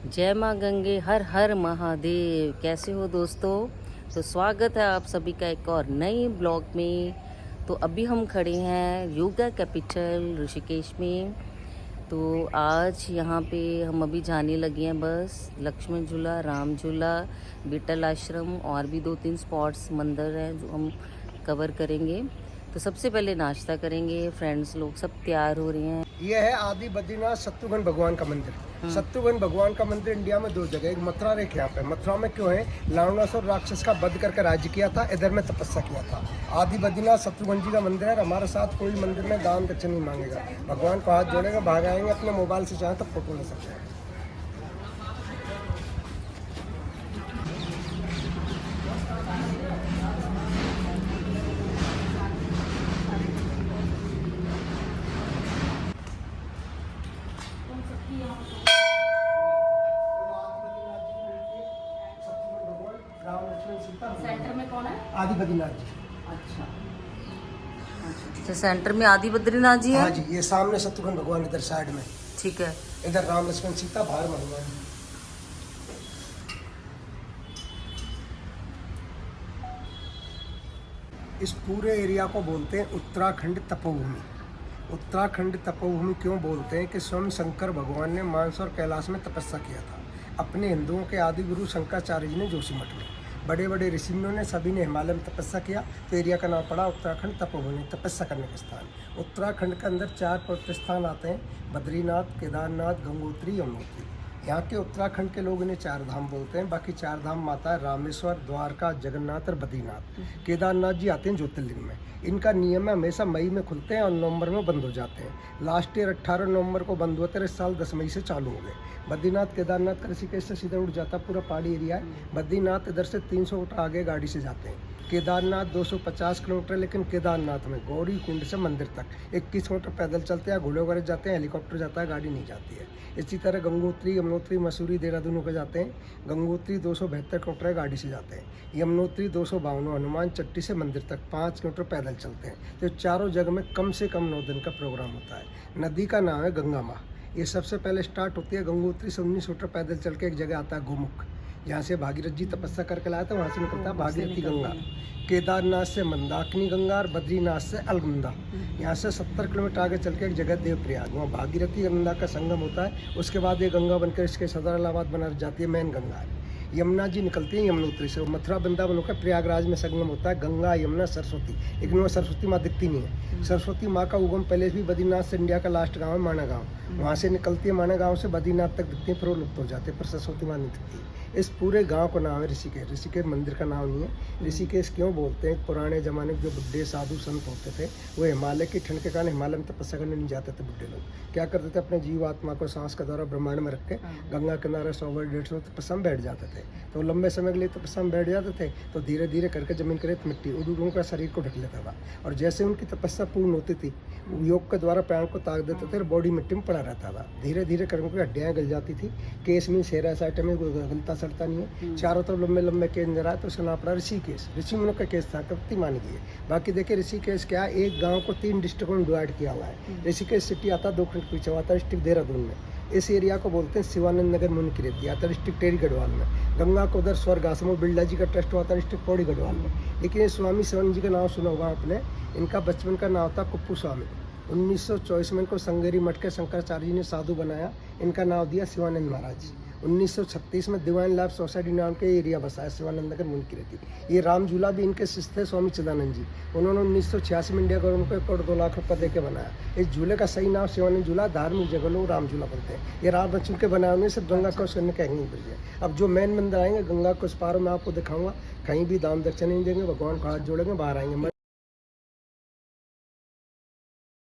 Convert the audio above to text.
जय माँ गंगे, हर हर महादेव। कैसे हो दोस्तों? तो स्वागत है आप सभी का एक और नए ब्लॉग में। तो अभी हम खड़े हैं योगा कैपिटल ऋषिकेश में। तो आज यहाँ पे हम अभी जाने लगे हैं बस। लक्ष्मण झूला, राम झूला, बीटल आश्रम और भी 2-3 स्पॉट्स मंदिर हैं जो हम कवर करेंगे। तो सबसे पहले नाश्ता करेंगे। फ्रेंड्स लोग सब तैयार हो रहे हैं। ये है आदि बद्रीनाथ शत्रुघ्न भगवान का मंदिर। शत्रुघ्न भगवान का मंदिर इंडिया में दो जगह, एक मथुरा और एक यहाँ पे। मथुरा में क्यों है? रावणासुर राक्षस का वध करके राज्य किया था, इधर में तपस्या किया था। आदि बद्रीनाथ शत्रुघ्न जी का मंदिर है। हमारे साथ कोई मंदिर में दान दक्षिण नहीं मांगेगा, भगवान को हाथ जोड़ेगा, भाग आएंगे। अपने मोबाइल से चाहे तो फोटो ले सकते हैं। सेंटर में कौन है? आदि बद्रीनाथ जी। अच्छा अच्छा, सेंटर में आदि बद्रीनाथ जी है। हाँ जी, ये सामने शत्रुघ्न भगवान इधर साइड में, ठीक है। इधर राम लक्ष्मण सीता, बाहर हनुमान जी। इस पूरे एरिया को बोलते हैं उत्तराखंड तपोभूमि। उत्तराखंड तपोभूमि क्यों बोलते हैं कि स्वयं शंकर भगवान ने मानसरोवर कैलाश में तपस्या किया था। अपने हिंदुओं के आदि गुरु शंकराचार्य जी ने जोशीमठ में, बड़े बड़े ऋषियों ने सभी ने हिमालय में तपस्या किया, तो एरिया का नाम पड़ा उत्तराखंड तपोभूमि, तपस्या करने का स्थान। उत्तराखंड के अंदर 4 पवित्र स्थान आते हैं: बद्रीनाथ, केदारनाथ, गंगोत्री, यमुनोत्री। यहाँ के उत्तराखंड के लोग इन्हें 4 धाम बोलते हैं। बाकी 4 धाम माता है रामेश्वर, द्वारका, जगन्नाथ और बद्रीनाथ। केदारनाथ जी आते हैं ज्योतिर्लिंग में। इनका नियम है हमेशा मई में खुलते हैं और नवंबर में बंद हो जाते हैं। लास्ट ईयर 18 नवंबर को बंद होते हैं, इस साल 10 मई से चालू हो गए। बद्रीनाथ केदारनाथ का ऋषिकेश से सीधा उठ जाता, पूरा पहाड़ी एरिया है। बद्रीनाथ इधर से 300 मीटर आगे गाड़ी से जाते हैं। केदारनाथ 250 किलोमीटर, लेकिन केदारनाथ में गौरी कुंड से मंदिर तक 21 मीटर पैदल चलते हैं, घोड़े वगैरह जाते हैं, हेलीकॉप्टर जाता है, गाड़ी नहीं जाती है। इसी तरह गंगोत्री, यमुनोत्री, मसूरी, देहरादून होकर जाते हैं। गंगोत्री 272 किलोमीटर गाड़ी से जाते हैं। यमुनोत्री 252, हनुमान चट्टी से मंदिर तक 5 किलोमीटर पैदल चलते हैं। तो चारों जगह में कम से कम 9 दिन का प्रोग्राम होता है। नदी का नाम है गंगा माँ। ये सबसे पहले स्टार्ट होती है गंगोत्री से 19 मीटर पैदल चल के एक जगह आता है गोमुख, जहाँ से भागीरथ जी तपस्या करके लाया था, वहाँ से निकलता है भागीरथी गंगा। केदारनाथ से मंदाकिनी गंगा और बद्रीनाथ से अलगंगा। यहाँ से 70 किलोमीटर आगे चल के एक जगह देवप्रयाग, वहाँ भागीरथी गंगा का संगम होता है। उसके बाद ये गंगा बनकर इसके सदर इलाहाबाद बनारस जाती है, मेन गंगा है। यमुना जी निकलती है यमुनोत्री से, मथुरा वृंदावन होकर प्रयागराज में संगम होता है। गंगा, यमुना, सरस्वती, लेकिन वहाँ सरस्वती माँ दिखती नहीं है। सरस्वती माँ का उगम पहले भी बद्रीनाथ से इंडिया का लास्ट गाँव है माना गाँव, वहाँ से निकलती है। माना गाँव से बद्रीनाथ तक दिखती है, फिर वो लुप्त हो जाते हैं, पर सरस्वती माँ नहीं दिखती। इस पूरे गांव का नाम है ऋषिकेश। ऋषिकेश मंदिर का नाम नहीं है। ऋषिकेश क्यों बोलते हैं? पुराने ज़माने के जो बुढ़े साधु संत होते थे, वो हिमालय की ठंड के कारण हिमालय में तपस्या करने नहीं जाते थे। बुढ़े लोग क्या करते थे? अपने जीव आत्मा को सांस के द्वारा ब्रह्मांड में रख के गंगा किनारे 100-150 तपस्या में बैठ जाते थे। तो लंबे समय के लिए तपस्या में बैठ जाते थे, तो धीरे धीरे करके जमीन के रेत मिट्टी उनका शरीर को ढक लेता था। और जैसे उनकी तपस्या पूर्ण होती थी, योग के द्वारा प्राण को ताक देते थे और बॉडी मिट्टी में पड़ा रहता था। धीरे धीरे करके उनकी हड्डियाँ गल जाती थी। केस में सेरा साइट में गलता सड़ता नहीं है, चारों तरफ लंबे लंबे केस नजर आए, तो उसका नाम पड़ा ऋषिकेश। ऋषि मुनों का केस था, कप्ती मान गई है। बाकी देखिए ऋषिकेश क्या, एक गांव को 3 डिस्ट्रिक्टों में डिवाइड किया हुआ है। ऋषिकेश सिटी आता है 2 खंड पीछे, आता डिस्ट्रिक्ट देहरादून में। इस एरिया को बोलते हैं शिवानंद नगर मुनि की रेती, आता डिस्ट्रिक्ट टेरी गढ़वाल में। गंगा को उधर स्वर्ग आश्रम बिरला जी का ट्रस्ट हुआ था डिस्ट्रिक्ट पौड़ी गढ़वाल में। लेकिन स्वामी शिवानंद जी का नाम सुना होगा आपने। इनका बचपन का नाम था कुप्पू स्वामी। 1924 में इनको संगेरी मठ के शंकराचार्य जी ने साधु बनाया, इनका नाम दिया शिवानंद महाराज। 1936 में डिवाइन लाइफ सोसाइटी नाम के एरिया बसाया शिवानंद नगर मुनि की रहती। ये राम झूला भी इनके शिष्य थे स्वामी चिदानंद जी। उन्होंने 1986 में इंडिया गवर्नमेंट को 1 करोड़ 2 लाख रुपये देकर बनाया। इस झूले का सही नाम शिवानंद झूला, धार्मिक जगह लोग राम झूला बोलते हैं। ये राम बच्चन के बनाए हुए सिर्फ गंगा क्रॉस करने का हैंगिंग ब्रिज है। अब जो मेन मंदिर आएंगे गंगा को उस पार में आपको दिखाऊंगा, कहीं भी दान दक्षिणा नहीं देंगे, भगवान को हाथ जोड़ेंगे, बाहर आएंगे।